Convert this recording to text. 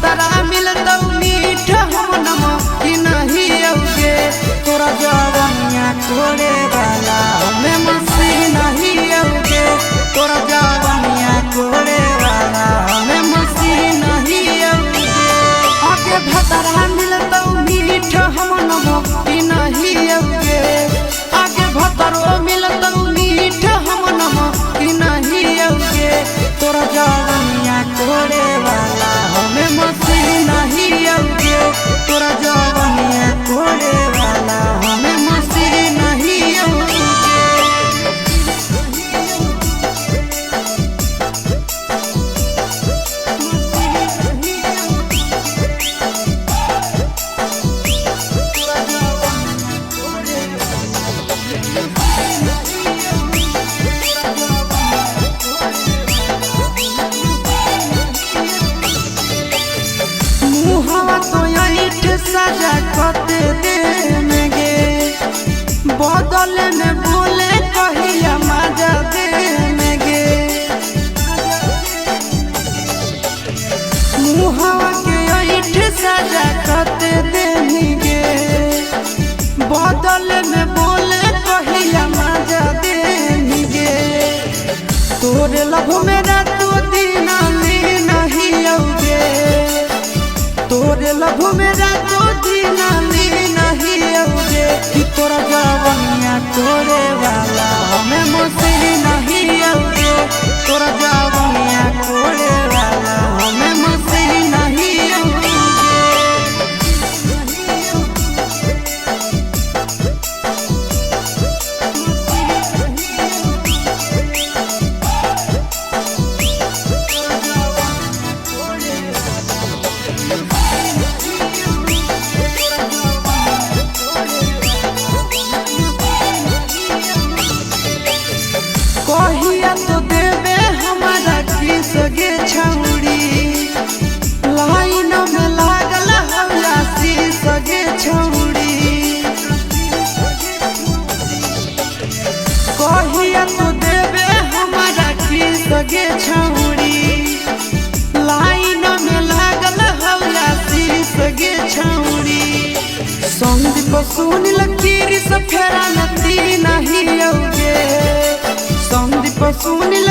भतरा मिलतौ मीठ हम नमकी नहीं औगे तोरा जवनिया कोड़े वाला हमें मसी नहीं औगे तोरा जवनिया कोड़े वाला हमें मसी नहीं औगे आगे भतरा मिलतौ मीठ हम नमकी नहीं औगे आगे भतरो मिलतौ मीठ हम नमकी नहीं औगे तोरा जवनिया कोड़े वाला हमें मसी नहीं औगे तोरा जवनिया कोड़े वाला हमें मसी नहीं औगे मुहावा तो ईट सजा कते देने गे बदले में बोले कहिया मजा देने गे मुहावा के ईट सजा कते देने गे बदले में बोले कहिया मजा देने गे तोरे लभ मेरा तो दीना नहीं औगे तोरे लभ मेरा तो दीना नहीं औगे कि तोरा जवनिया कोड़े वाला हमें मसी नहीं औगे तोरा जवनिया कोड़े वाला हमें मसी नहीं औगे कहिया तो देवे हमारा किस गे छौड़ी लाइन में लागल हौला शीस गे छौड़ी कहिया तो देवे हमारा किस गे छौड़ी लाइन में लागल हौला शीस गे छौड़ी संदीप सुनिल कीरी से फेरा नती नहीं औगे संदीप सुनिल